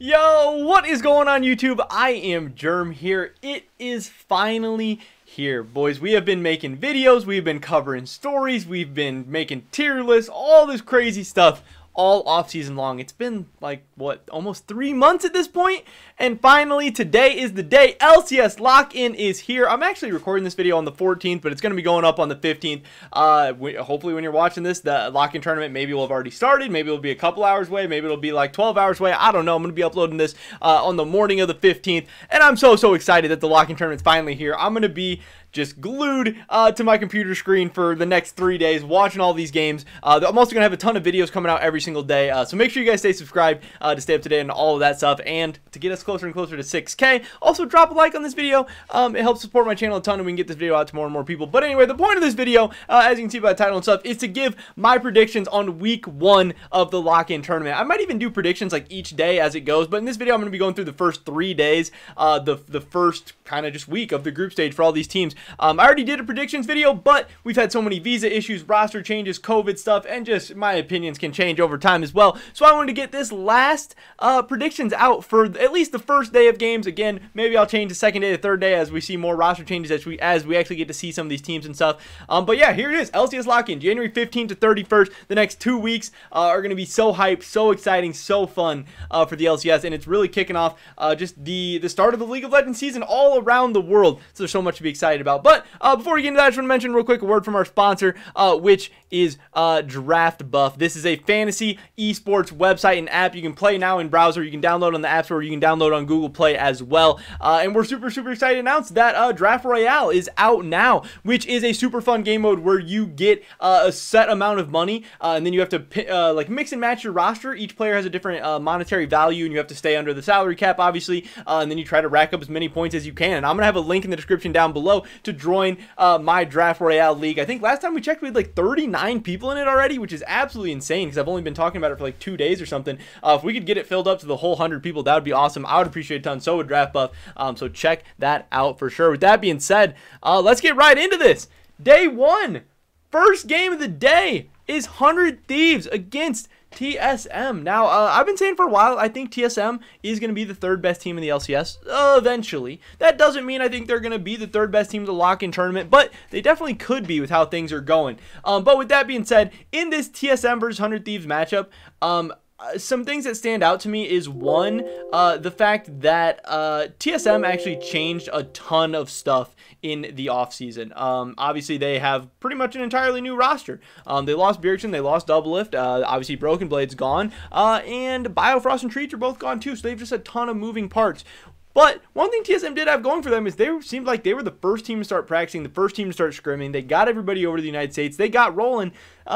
Yo, what is going on YouTube? I am Germ here. It is finally here, boys. We have been making videos, we've been covering stories, we've been making tier lists, all this crazy stuff all off season long. It's been like, what, almost 3 months at this point? And finally, today is the day. LCS Lock-in is here. I'm actually recording this video on the 14th, but it's going to be going up on the 15th. Hopefully when you're watching this, the lock-in tournament maybe will have already started. Maybe it'll be a couple hours away. Maybe it'll be like 12 hours away. I don't know. I'm going to be uploading this on the morning of the 15th. And I'm so excited that the lock-in tournament's finally here. I'm going to be just glued to my computer screen for the next 3 days watching all these games. I'm also going to have a ton of videos coming out every single day. So make sure you guys stay subscribed to stay up to date on all of that stuff and to get us closer and closer to 6K. Also, drop a like on this video. It helps support my channel a ton and we can get this video out to more and more people. But anyway, the point of this video, as you can see by the title and stuff, is to give my predictions on week 1 of the lock-in tournament. I might even do predictions like each day as it goes, but in this video, I'm going to be going through the first 3 days, the first kind of just week of the group stage for all these teams. I already did a predictions video, but we've had so many visa issues, roster changes, COVID stuff, and just my opinions can change over time as well. So I wanted to get this last predictions out for at least the first day of games. Again, maybe I'll change the second day, the third day as we see more roster changes as we actually get to see some of these teams and stuff. But yeah, here it is, LCS Lock-in, January 15th to 31st. The next 2 weeks are going to be so hyped, so exciting, so fun for the LCS, and it's really kicking off just the start of the League of Legends season all around the world. So there's so much to be excited about. But before we get into that, I just want to mention real quick a word from our sponsor, which is Draft Buff. This is a fantasy esports website and app. You can play now in browser. You can download on the App Store. You can download on Google Play as well. And we're super excited to announce that Draft Royale is out now, which is a super fun game mode where you get a set amount of money, and then you have to like mix and match your roster. Each player has a different monetary value, and you have to stay under the salary cap, obviously, and then you try to rack up as many points as you can. And I'm going to have a link in the description down below to join my Draft Royale league. I think last time we checked, we had like 39 people in it already, which is absolutely insane because I've only been talking about it for like 2 days or something. If we could get it filled up to the whole 100 people, that would be awesome. I would appreciate it a ton. So would Draft Buff. So check that out for sure. With that being said, let's get right into this. Day 1, first game of the day is 100 Thieves against TSM. Now, I've been saying for a while, I think TSM is going to be the third best team in the LCS eventually. That doesn't mean I think they're going to be the third best team in the lock-in tournament, but they definitely could be with how things are going. But with that being said, in this TSM versus 100 Thieves matchup, some things that stand out to me is one, the fact that TSM actually changed a ton of stuff in the offseason. Obviously, they have pretty much an entirely new roster. They lost Bjergsen, they lost Doublelift, obviously Broken Blade's gone, and Biofrost and Treats are both gone too, so they've just a ton of moving parts. But one thing TSM did have going for them is they seemed like they were the first team to start practicing, the first team to start scrimming. They got everybody over to the United States. They got rolling.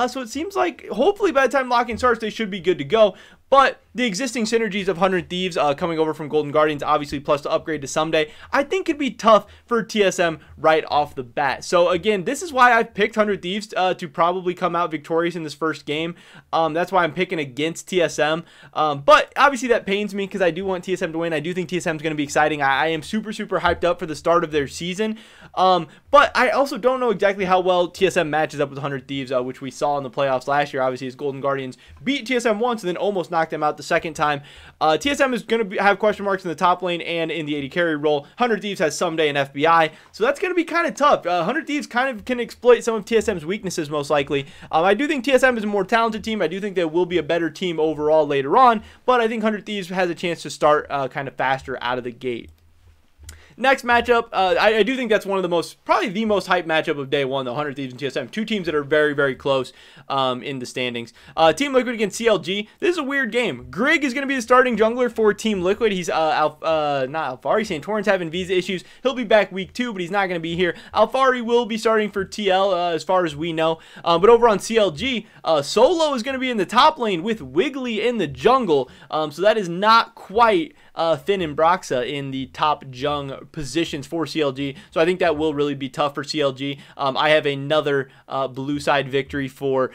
So it seems like hopefully by the time lock-in starts, they should be good to go. But the existing synergies of 100 Thieves coming over from Golden Guardians, obviously, plus to upgrade to Someday, I think could be tough for TSM right off the bat. So again, this is why I've picked 100 Thieves to probably come out victorious in this first game. That's why I'm picking against TSM. But obviously that pains me because I do want TSM to win. I do think TSM is going to be exciting. I am super hyped up for the start of their season. But I also don't know exactly how well TSM matches up with 100 Thieves, which we saw in the playoffs last year. Obviously, as Golden Guardians beat TSM once and then almost knocked them out the second time. TSM is going to have question marks in the top lane and in the AD carry role. 100 Thieves has Someday and FBI, so that's going to be kind of tough. 100 Thieves kind of can exploit some of TSM's weaknesses most likely. I do think TSM is a more talented team. I do think they will be a better team overall later on, but I think 100 Thieves has a chance to start kind of faster out of the gate. Next matchup, I do think that's one of the most, probably the most hyped matchup of day 1, the 100 Thieves and TSM. Two teams that are very close in the standings. Team Liquid against CLG. This is a weird game. Grig is going to be the starting jungler for Team Liquid. He's not Alfari. Santorin's having visa issues. He'll be back week 2, but he's not going to be here. Alfari will be starting for TL as far as we know. But over on CLG, Solo is going to be in the top lane with Wiggly in the jungle. So that is not quite Finn and Broxa in the top jung positions for CLG, so I think that will really be tough for CLG. I have another blue side victory for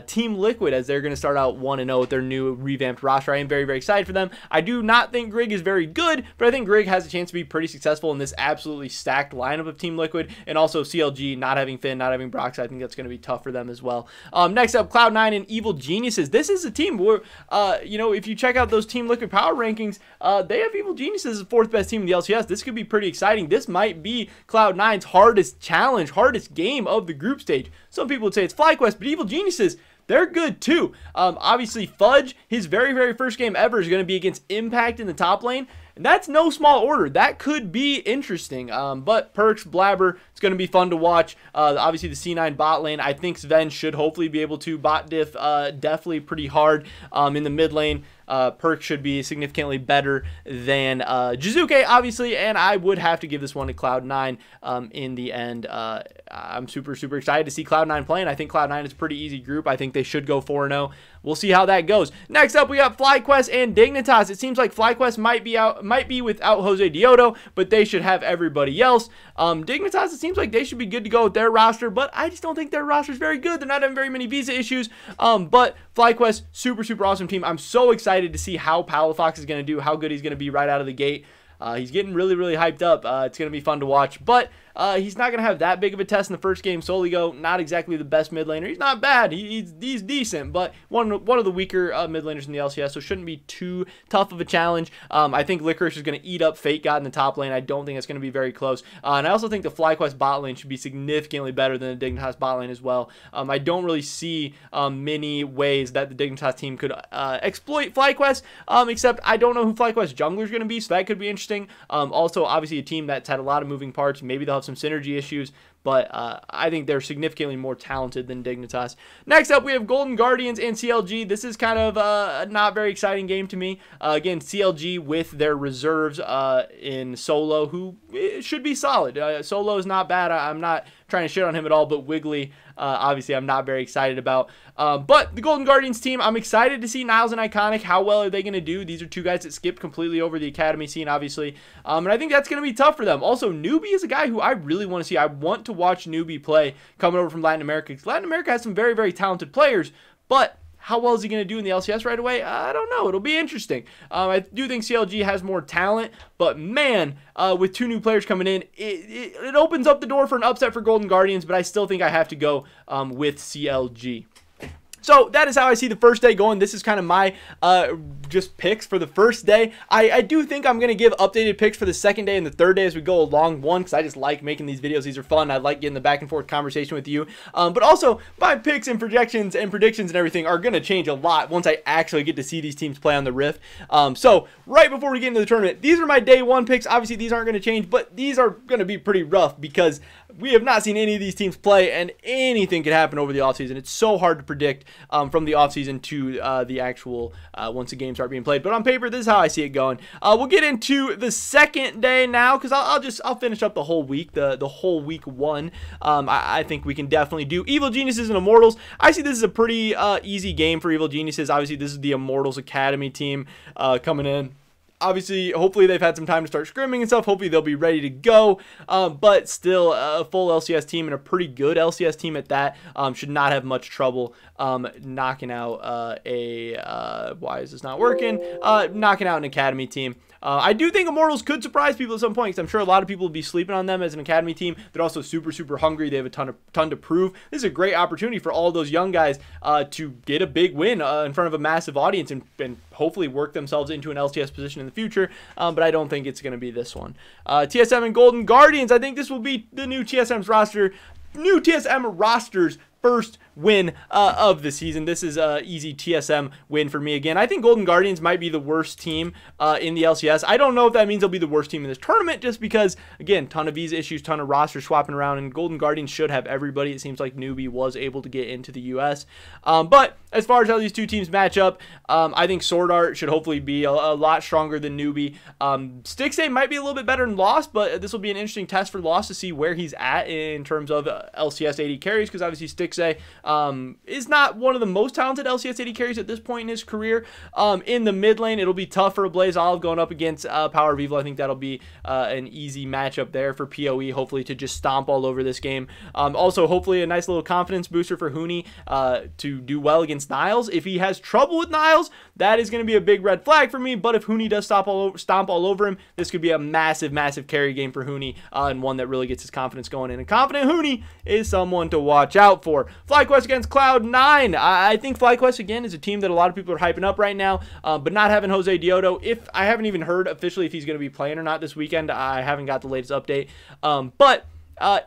Team Liquid, as they're going to start out 1-0 with their new revamped roster. I am very, very excited for them. I do not think Grig is very good, but I think Grig has a chance to be pretty successful in this absolutely stacked lineup of Team Liquid, and also CLG not having Finn, not having Broxa. I think that's going to be tough for them as well. Next up, Cloud9 and Evil Geniuses. This is a team where, you know, if you check out those Team Liquid power rankings, they have Evil Geniuses as the 4th best team in the LCS. This could be pretty exciting. This might be Cloud9's hardest challenge, hardest game of the group stage. Some people would say it's FlyQuest, but Evil Geniuses, they're good too. Obviously, Fudge, his very, very first game ever is going to be against Impact in the top lane. And that's no small order. That could be interesting. But Perks, Blabber, it's going to be fun to watch. Obviously, the C9 bot lane, I think Sven should hopefully be able to bot diff definitely pretty hard in the mid lane. Perks should be significantly better than Jizuke, obviously, and I would have to give this one to Cloud9 in the end. I'm super, super excited to see Cloud9 playing. I think Cloud9 is a pretty easy group. I think they should go 4-0. We'll see how that goes. Next up, we got FlyQuest and Dignitas. It seems like FlyQuest might be without Jose Diodo, but they should have everybody else. Dignitas, it seems like they should be good to go with their roster, but I just don't think their roster is very good. They're not having very many visa issues. But FlyQuest, super, super awesome team. I'm so excited to see how Palafox is going to do, how good he's going to be right out of the gate. He's getting really, really hyped up. It's going to be fun to watch, but he's not going to have that big of a test in the first game. Soligo, not exactly the best mid laner. He's not bad. He's decent, but one of the weaker mid laners in the LCS, so shouldn't be too tough of a challenge. I think Licorice is going to eat up Fate God in the top lane. I don't think it's going to be very close. And I also think the FlyQuest bot lane should be significantly better than the Dignitas bot lane as well. I don't really see many ways that the Dignitas team could exploit FlyQuest, except I don't know who FlyQuest jungler is going to be, so that could be interesting. Also, obviously, a team that's had a lot of moving parts. Maybe they'll have some synergy issues, but I think they're significantly more talented than Dignitas. Next up, we have Golden Guardians and CLG. This is kind of a not very exciting game to me. Again, CLG with their reserves in Solo, who should be solid. Solo is not bad. I'm not trying to shit on him at all, but Wiggly, obviously, I'm not very excited about. But the Golden Guardians team, I'm excited to see Niles and Iconic. How well are they going to do? These are two guys that skipped completely over the academy scene, obviously. And I think that's going to be tough for them. Also, Newbie is a guy who I really want to see. I want to watch Newbie play coming over from Latin America, because Latin America has some very, very talented players, but how well is he going to do in the LCS right away? I don't know. It'll be interesting. I do think CLG has more talent, but man, with 2 new players coming in, it opens up the door for an upset for Golden Guardians, but I still think I have to go with CLG. So that is how I see the first day going. This is kind of my just picks for the first day. I do think I'm going to give updated picks for the second day and the third day as we go along. One, because I just like making these videos. These are fun. I like getting the back and forth conversation with you. But also, my picks and projections and predictions and everything are going to change a lot once I actually get to see these teams play on the Rift. So right before we get into the tournament, these are my day 1 picks. Obviously, these aren't going to change, but these are going to be pretty rough because we have not seen any of these teams play, and anything could happen over the offseason. It's so hard to predict from the offseason to the actual once the games start being played. But on paper, this is how I see it going. We'll get into the second day now, because I'll finish up the whole week, the whole week 1. I think we can definitely do Evil Geniuses and Immortals. I see this is a pretty easy game for Evil Geniuses. Obviously, this is the Immortals Academy team coming in. Obviously, hopefully they've had some time to start scrimming and stuff. Hopefully they'll be ready to go. But still, a full LCS team and a pretty good LCS team at that should not have much trouble knocking out why is this not working? Knocking out an academy team. I do think Immortals could surprise people at some point, because I'm sure a lot of people will be sleeping on them as an academy team. They're also super, super hungry. They have a ton to prove. This is a great opportunity for all those young guys to get a big win in front of a massive audience and hopefully work themselves into an LCS position in the future. But I don't think it's going to be this one. TSM and Golden Guardians. I think this will be the new TSM roster's first win of the season. This is an easy TSM win for me again. I think Golden Guardians might be the worst team in the LCS. I don't know if that means they'll be the worst team in this tournament, just because, again, ton of visa issues, ton of roster swapping around, and Golden Guardians should have everybody. It seems like Newbie was able to get into the US. But as far as how these two teams match up, I think Sword Art should hopefully be a lot stronger than Newbie. Stixay might be a little bit better than Lost, but this will be an interesting test for Lost to see where he's at in terms of LCS AD carries, because obviously Stixay Stixxay is not one of the most talented LCS AD carries at this point in his career. In the mid lane, it'll be tough for a Blaze Olive going up against Power of Evil. I think that'll be an easy matchup there for PoE, hopefully to just stomp all over this game. Also, hopefully a nice little confidence booster for Huni to do well against Niles. If he has trouble with Niles, that is going to be a big red flag for me, but if Huni does stomp all over him, this could be a massive carry game for Huni, and one that really gets his confidence going. And a confident Huni is someone to watch out for. FlyQuest against Cloud9. I think FlyQuest, again, is a team that a lot of people are hyping up right now, but not having Jose Diodo. If I haven't even heard officially if he's going to be playing or not this weekend. I haven't got the latest update, but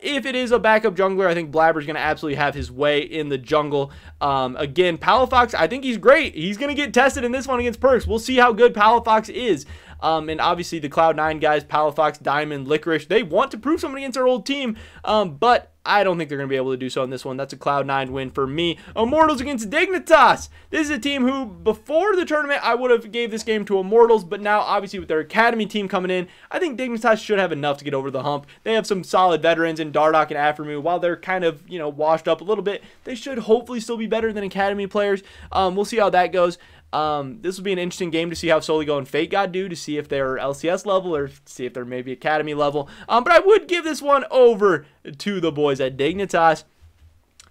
if it is a backup jungler, I think Blabber's going to absolutely have his way in the jungle. Again, Palafox, I think he's great. He's going to get tested in this one against Perks. We'll see how good Palafox is. And obviously the Cloud9 guys, Palafox, Diamond, Licorice, they want to prove something against their old team, but I don't think they're going to be able to do so in this one. That's a Cloud9 win for me. Immortals against Dignitas. This is a team who, before the tournament, I would have gave this game to Immortals, but now, obviously, with their Academy team coming in, I think Dignitas should have enough to get over the hump. They have some solid veterans in Dardoch and Aframu. While they're kind of, washed up a little bit, they should hopefully still be better than Academy players. We'll see how that goes. This will be an interesting game to see how Soligo and Fate God do, to see if they're LCS level or see if they're maybe Academy level. But I would give this one over to the boys at Dignitas.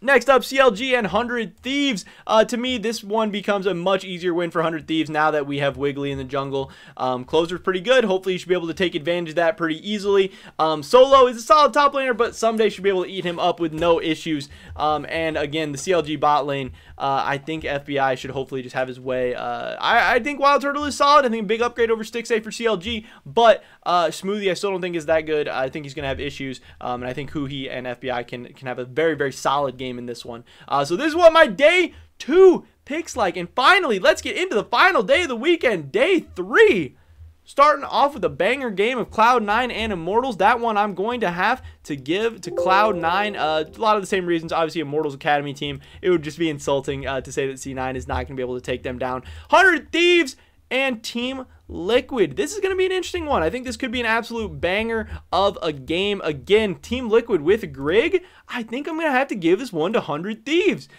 Next up, CLG and 100 Thieves. To me, this one becomes a much easier win for 100 Thieves now that we have Wiggly in the jungle. Closer's pretty good. Hopefully, you should be able to take advantage of that pretty easily. Solo is a solid top laner, but someday should be able to eat him up with no issues. And again, the CLG bot lane, I think FBI should hopefully just have his way. I think Wild Turtle is solid. I think a big upgrade over Stixxay for CLG, but Smoothie I still don't think is that good. I think he's going to have issues, and I think Huhi and FBI can have a very solid game in this one. So this is what my day 2 picks like. And finally, let's get into the final day of the weekend, day 3. Starting off with a banger game of Cloud9 and Immortals. That one I'm going to have to give to Cloud9. A lot of the same reasons. Obviously, Immortals Academy team. It would just be insulting to say that C9 is not going to be able to take them down. 100 Thieves and Team Liquid. This is going to be an interesting one. I think this could be an absolute banger of a game. Again, Team Liquid with Grig. I think I'm going to have to give this one to 100 Thieves.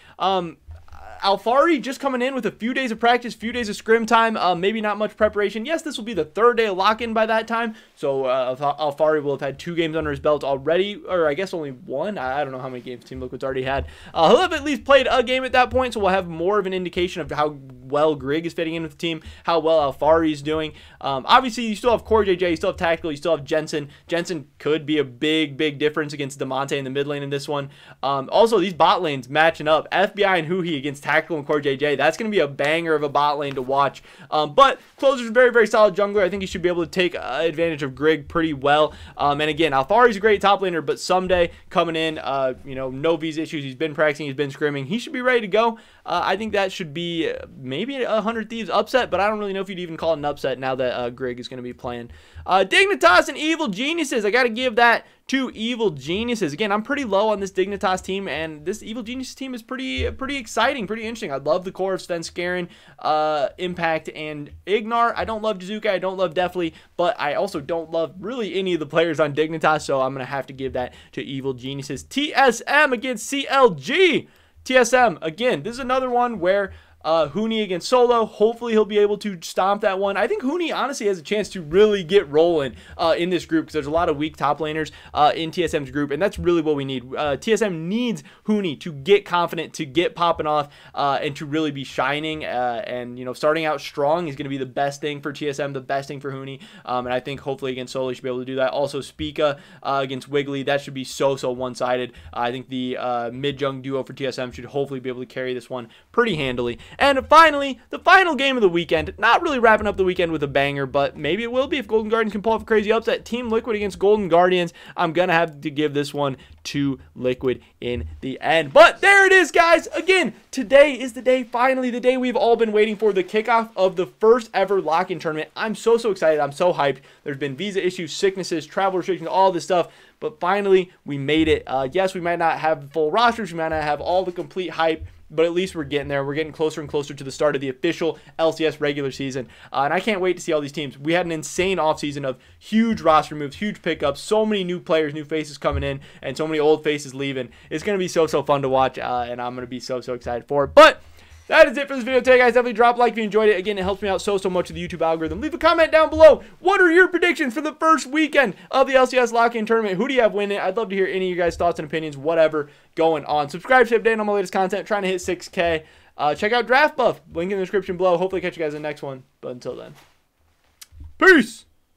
Alfari just coming in with a few days of practice, few days of scrim time, maybe not much preparation. Yes, this will be the 3rd day of lock-in by that time, so Alfari will have had 2 games under his belt already, or I guess only 1. I don't know how many games Team Liquid's already had. He'll have at least played a game at that point, so we'll have more of an indication of how well Grig is fitting in with the team, how well Alfari is doing. Obviously, you still have Core JJ, you still have Tactical, you still have Jensen. Jensen could be a big difference against Damonte in the mid lane in this one. Also, these bot lanes matching up. FBI and Huhi against Tactical and Core JJ. That's going to be a banger of a bot lane to watch. But Closer's a very solid jungler. I think he should be able to take advantage of Grig pretty well. And again, Alfari's a great top laner, but someday coming in, no visa issues. He's been practicing, he's been scrimming. He should be ready to go. I think that should be maybe a 100 Thieves upset, but I don't really know if you'd even call it an upset now that Grig is going to be playing. Dignitas and Evil Geniuses. I got to give that to Evil Geniuses. Again, I'm pretty low on this Dignitas team, and this Evil Geniuses team is pretty exciting, pretty interesting. I love the core of Svenskeren, Impact, and Ignar. I don't love Jizuka, I don't love Deathly, but I also don't love really any of the players on Dignitas, so I'm going to have to give that to Evil Geniuses. TSM against CLG. TSM, again, this is another one where Huni against Solo. Hopefully he'll be able to stomp that one. I think Huni honestly has a chance to really get rolling in this group because there's a lot of weak top laners in TSM's group, and that's really what we need. TSM needs Huni to get confident, to get popping off, and to really be shining. And starting out strong is going to be the best thing for TSM, the best thing for Huni. And I think hopefully against Solo he should be able to do that. Also Spica against Wiggly, that should be so one-sided. I think the mid-jung duo for TSM should hopefully be able to carry this one pretty handily. And finally, the final game of the weekend. Not really wrapping up the weekend with a banger, but maybe it will be if Golden Guardians can pull off a crazy upset. Team Liquid against Golden Guardians. I'm going to have to give this one to Liquid in the end. But there it is, guys. Again, today is the day, finally, the day we've all been waiting for, the kickoff of the first ever lock-in tournament. I'm so excited. I'm so hyped. There's been visa issues, sicknesses, travel restrictions, all this stuff. But finally, we made it. Yes, we might not have full rosters. We might not have all the complete hype but at least we're getting there. We're getting closer and closer to the start of the official LCS regular season, and I can't wait to see all these teams. We had an insane offseason of huge roster moves, huge pickups, so many new players, new faces coming in, and so many old faces leaving. It's going to be so fun to watch, and I'm going to be so excited for it. But that is it for this video today, guys. Definitely drop a like if you enjoyed it. Again, it helps me out so much with the YouTube algorithm. Leave a comment down below. What are your predictions for the first weekend of the LCS Lock-In tournament? Who do you have winning? I'd love to hear any of you guys' thoughts and opinions, whatever going on. Subscribe to update on my latest content. Trying to hit 6K. Check out Draft Buff. Link in the description below. Hopefully catch you guys in the next one. But until then, peace.